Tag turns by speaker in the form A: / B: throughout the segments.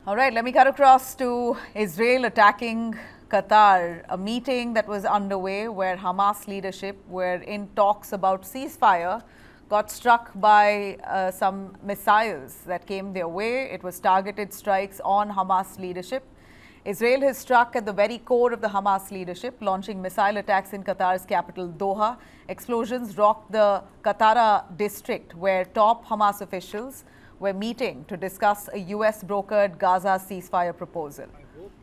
A: All right, let me cut across to Israel attacking Qatar, a meeting that was underway where Hamas leadership were in talks about ceasefire, got struck by some missiles that came their way. It was targeted strikes on Hamas leadership. Israel has struck at the very core of the Hamas leadership, launching missile attacks in Qatar's capital, Doha. Explosions rocked the Katara district, where top Hamas officials were meeting to discuss a US brokered Gaza ceasefire proposal.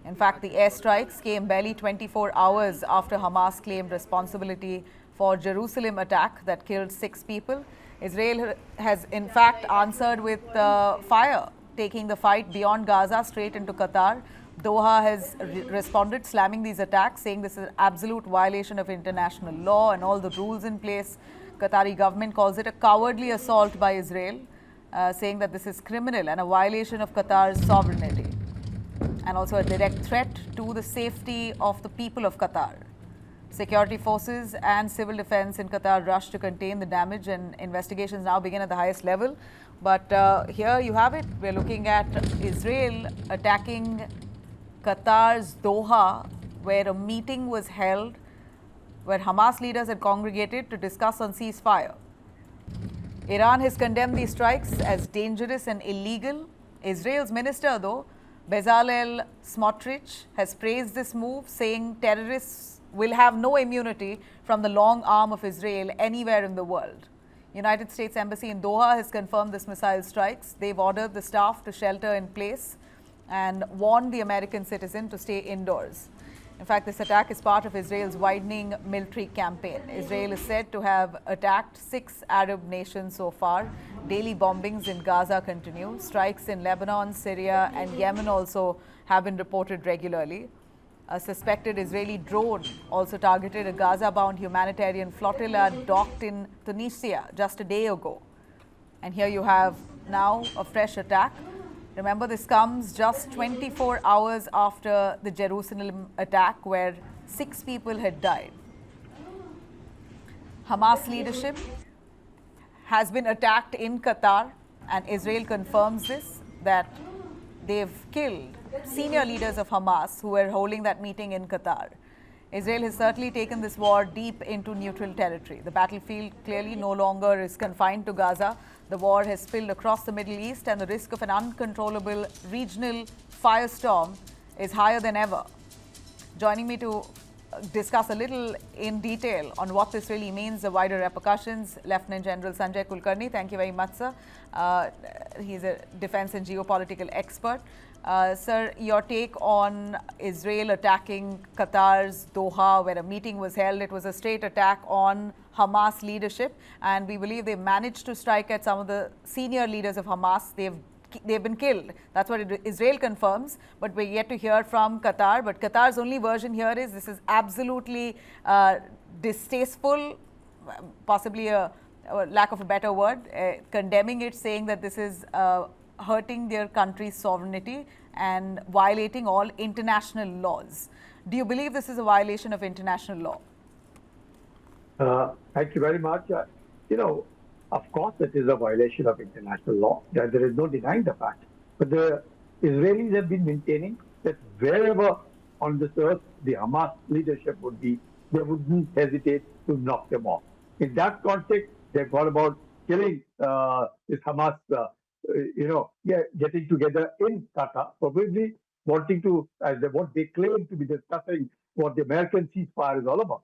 A: In fact, the airstrikes came barely 24 hours after Hamas claimed responsibility for Jerusalem attack that killed 6 people. Israel has in fact answered with fire, taking the fight beyond Gaza straight into Qatar. Doha has responded, slamming these attacks, saying this is an absolute violation of international law and all the rules in place. Qatari government calls it a cowardly assault by Israel, saying that this is criminal and a violation of Qatar's sovereignty, and also a direct threat to the safety of the people of Qatar. Security forces and civil defense in Qatar rushed to contain the damage, and investigations now begin at the highest level. But here you have it. We're looking at Israel attacking Qatar's Doha, where a meeting was held where Hamas leaders had congregated to discuss on ceasefire. Iran has condemned these strikes as dangerous and illegal. Israel's minister, though, Bezalel Smotrich, has praised this move, saying terrorists will have no immunity from the long arm of Israel anywhere in the world. United States Embassy in Doha has confirmed this missile strikes. They've ordered the staff to shelter in place and warned the American citizen to stay indoors. In fact, this attack is part of Israel's widening military campaign. Israel is said to have attacked 6 Arab nations so far. Daily bombings in Gaza continue. Strikes in Lebanon, Syria, and Yemen also have been reported regularly. A suspected Israeli drone also targeted a Gaza-bound humanitarian flotilla docked in Tunisia just a day ago. And here you have now a fresh attack. Remember, this comes just 24 hours after the Jerusalem attack, where 6 people had died. Hamas leadership has been attacked in Qatar, and Israel confirms this, that they've killed senior leaders of Hamas who were holding that meeting in Qatar. Israel has certainly taken this war deep into neutral territory. The battlefield clearly no longer is confined to Gaza. The war has spilled across the Middle East, and the risk of an uncontrollable regional firestorm is higher than ever. Joining me to discuss a little in detail on what this really means, the wider repercussions, Lieutenant General Sanjay Kulkarni. Thank you very much, sir. He's a defense and geopolitical expert. Sir, your take on Israel attacking Qatar's Doha, where a meeting was held. It was a straight attack on Hamas leadership, and we believe they managed to strike at some of the senior leaders of Hamas. They've been killed. That's what Israel confirms, but we're yet to hear from Qatar. But Qatar's only version here is this is absolutely distasteful, possibly a lack of a better word, condemning it, saying that this is hurting their country's sovereignty and violating all international laws. Do you believe this is a violation of international law?
B: Thank you very much. Of course, it is a violation of international law. There is no denying the fact. But the Israelis have been maintaining that wherever on this earth the Hamas leadership would be, they wouldn't hesitate to knock them off. In that context, they've gone about killing this Hamas, getting together in Qatar, probably wanting to, what they claim to be discussing what the American ceasefire is all about.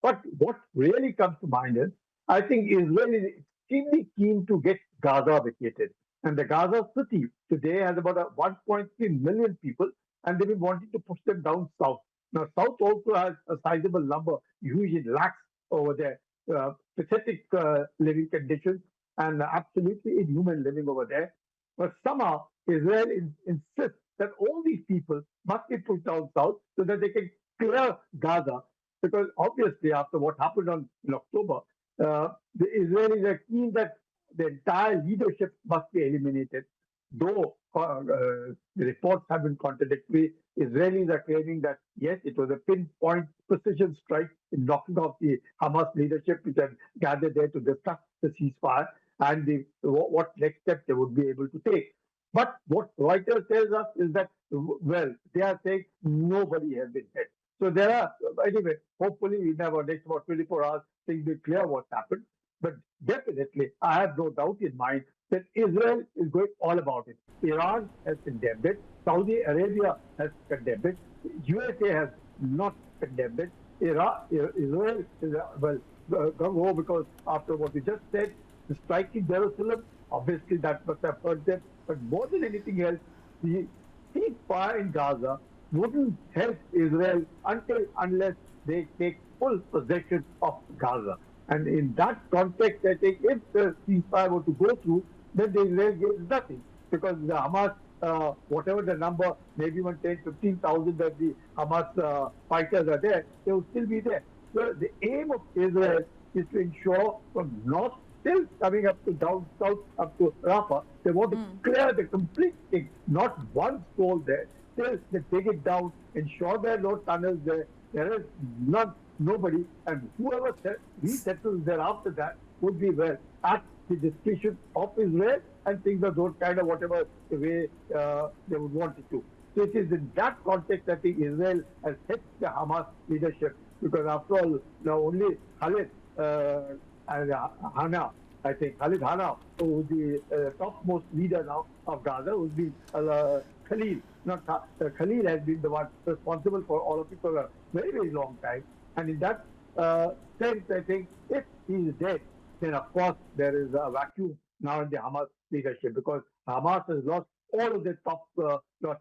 B: But what really comes to mind is, I think Israel is extremely keen to get Gaza vacated. And the Gaza city today has about 1.3 million people, and they've been wanting to push them down south. Now, south also has a sizable number, huge in lakhs over there, pathetic living conditions, and absolutely inhuman living over there. But somehow, Israel insists that all these people must be pushed down south so that they can clear Gaza. Because obviously, after what happened in October, the Israelis are keen that the entire leadership must be eliminated. Though the reports have been contradictory, Israelis are claiming that, yes, it was a pinpoint precision strike in knocking off the Hamas leadership, which had gathered there to discuss the ceasefire and what next step they would be able to take. But what Reuters tells us is that, well, they are saying nobody has been hit. So there are, anyway, hopefully in our next about 24 hours, things will clear what's happened. But definitely, I have no doubt in mind that Israel is going all about it. Iran has condemned it. Saudi Arabia has condemned it. USA has not condemned it. Israel is, well, gung ho because after what we just said, the strike in Jerusalem, obviously that must have hurt them. But more than anything else, the ceasefire in Gaza wouldn't help Israel unless they take full possession of Gaza. And in that context, I think if the ceasefire were to go through, then the Israel gets nothing because the Hamas, whatever the number, maybe even 10, 15,000 of the Hamas fighters are there, they will still be there. So the aim of Israel is to ensure from north still coming up to down south up to Rafah, they want to clear the complete thing, not one soul there. Still, they take it down, ensure there are no tunnels there. There is nobody, and whoever resettles there after that would be well at the discretion of Israel, and things are those kind of whatever the way they would want it to. So it is in that context I think Israel has hit the Hamas leadership because after all, now only Khalid and Hana, I think Khalid Hana, who is the topmost leader now of Gaza, who's been Khalil, not Khalil has been the one responsible for all of it for a very, very long time. And in that sense, I think if he is dead, then of course there is a vacuum now in the Hamas leadership because Hamas has lost all of the top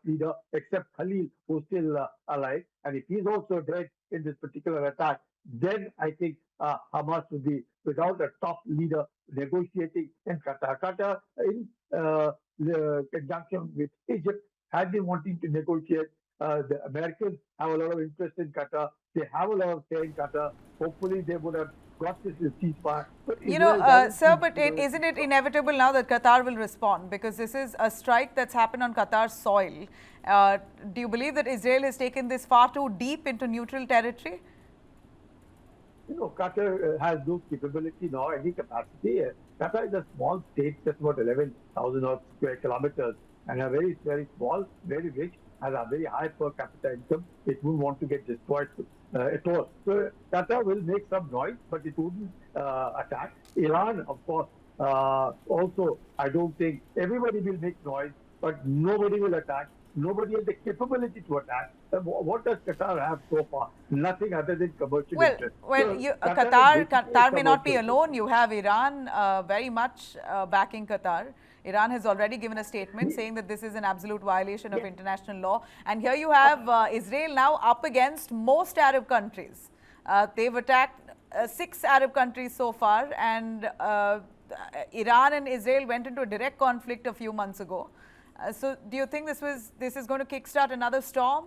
B: leader except Khalil, who's still alive. And if he's also dead in this particular attack, then I think Hamas would be without a top leader negotiating in Qatar. Qatar, in conjunction with Egypt, had been wanting to negotiate. The Americans have a lot of interest in Qatar. They have a lot of say in Qatar. Hopefully, they would have got this ceasefire. But Israel doesn't
A: Sir,
B: seem
A: but
B: to know.
A: isn't it inevitable now that Qatar will respond because this is a strike that's happened on Qatar's soil? Do you believe that Israel has taken this far too deep into neutral territory?
B: Qatar has no capability nor any capacity. Qatar is a small state, just about 11,000 odd square kilometers, and a very, very small, very rich, has a very high per capita income. It wouldn't want to get destroyed at all. So Qatar will make some noise, but it wouldn't attack. Iran, of course, also, I don't think everybody will make noise, but nobody will attack. Nobody has the capability to attack. What does Qatar have so far? Nothing other than commercial
A: Well,
B: interest.
A: well,
B: So Qatar is basically a
A: Qatar may not be
B: commercial
A: alone. You have Iran very much backing Qatar. Iran has already given a statement
B: interest.
A: saying that this is an absolute violation of
B: Yes.
A: international law. And here you have Israel now up against most Arab countries. They've attacked 6 Arab countries so far, and Iran and Israel went into a direct conflict a few months ago. So, do you think this is going to kickstart another storm?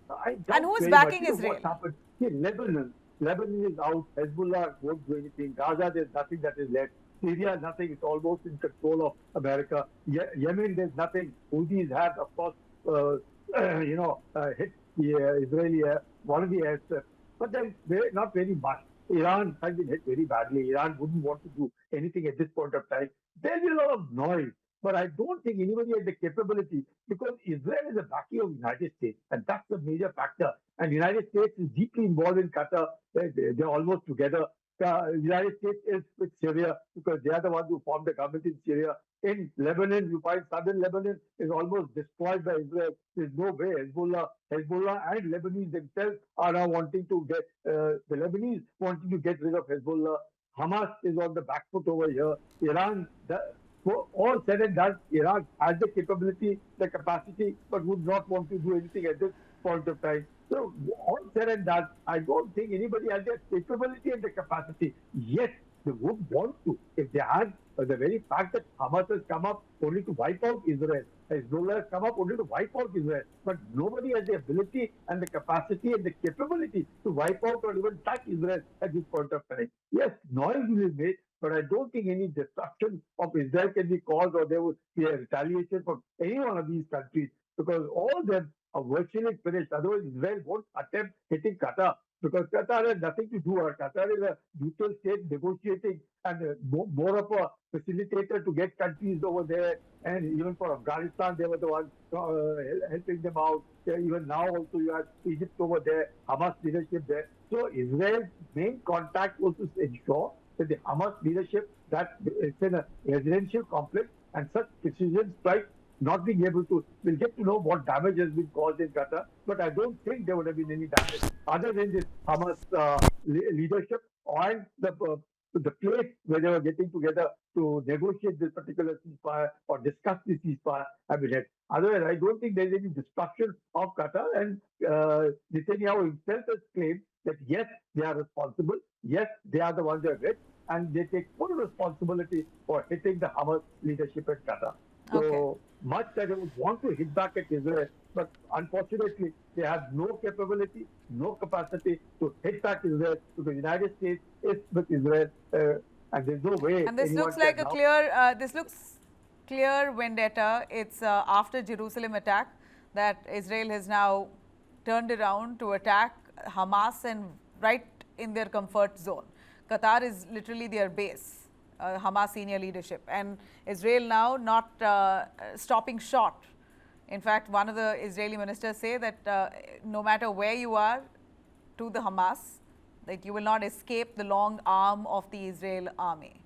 B: I
A: And
B: doubt
A: who is
B: very much.
A: backing
B: What's
A: Israel?
B: happened? See, Lebanon is out. Hezbollah won't do anything. Gaza, there's nothing that is left. Syria, nothing. It's almost in control of America. Yemen, there's nothing. Houthis have, of course, hit the Israeli one of the airstrips. But then not very much. Iran has been hit very badly. Iran wouldn't want to do anything at this point of time. There'll be a lot of noise. But I don't think anybody has the capability because Israel is a backing of the United States, and that's the major factor. And the United States is deeply involved in Qatar. They're almost together. The United States is with Syria because they are the ones who formed the government in Syria. In Lebanon, you find southern Lebanon is almost destroyed by Israel. There's no way Hezbollah and Lebanese themselves are now wanting to get the Lebanese wanting to get rid of Hezbollah. Hamas is on the back foot over here. Iran, so all said and done, Iran has the capability, the capacity, but would not want to do anything at this point of time. So all said and done, I don't think anybody has the capability and the capacity. Yes, they would want to. If they had the very fact that Hamas has come up only to wipe out Israel, Hezbollah has come up only to wipe out Israel, but nobody has the ability and the capacity and the capability to wipe out or even touch Israel at this point of time. Yes, noise will be made, but I don't think any destruction of Israel can be caused or there would be a retaliation from any one of these countries because all of them are virtually finished. Otherwise, Israel won't attempt hitting Qatar. because Qatar has nothing to do. Qatar is a neutral state negotiating and more of a facilitator to get countries over there. And even for Afghanistan, they were the ones helping them out. Even now, also you have Egypt over there, Hamas leadership there. So Israel's main contact was to ensure that the Hamas leadership, that it's in a residential complex, and such precision strikes not being able to, we'll get to know what damage has been caused in Qatar, but I don't think there would have been any damage other than this Hamas leadership and the place where they were getting together to negotiate this particular ceasefire or discuss the ceasefire have been hit. Otherwise, I don't think there's any destruction of Qatar, and Netanyahu himself has claimed that yes, they are responsible, yes, they are the ones who have hit, and they take full responsibility for hitting the Hamas leadership in Qatar. So much that they would want to hit back at Israel, but unfortunately, they have no capability, no capacity to hit back Israel, because the United States is with Israel, and there's no way.
A: And this looks like a clear vendetta. It's after Jerusalem attack that Israel has now turned around to attack Hamas, and right in their comfort zone. Qatar is literally their base. Hamas senior leadership, and Israel now not stopping short. In fact, one of the Israeli ministers say that no matter where you are to the Hamas, that you will not escape the long arm of the Israel army.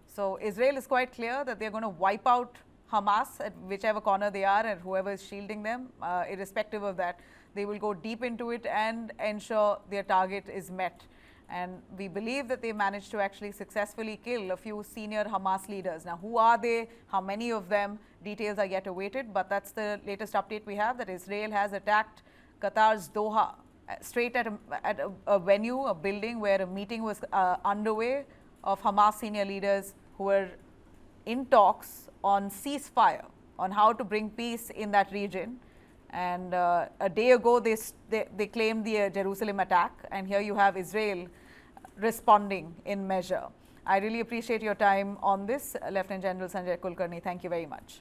A: So Israel is quite clear that they're going to wipe out Hamas at whichever corner they are and whoever is shielding them. Irrespective of that, they will go deep into it and ensure their target is met. And we believe that they managed to actually successfully kill a few senior Hamas leaders. Now, who are they? How many of them? Details are yet awaited, but that's the latest update we have, that Israel has attacked Qatar's Doha, straight at a venue, a building where a meeting was underway of Hamas senior leaders who were in talks on ceasefire, on how to bring peace in that region. And a day ago, they claimed the Jerusalem attack, and here you have Israel responding in measure. I really appreciate your time on this, Lieutenant General Sanjay Kulkarni. Thank you very much.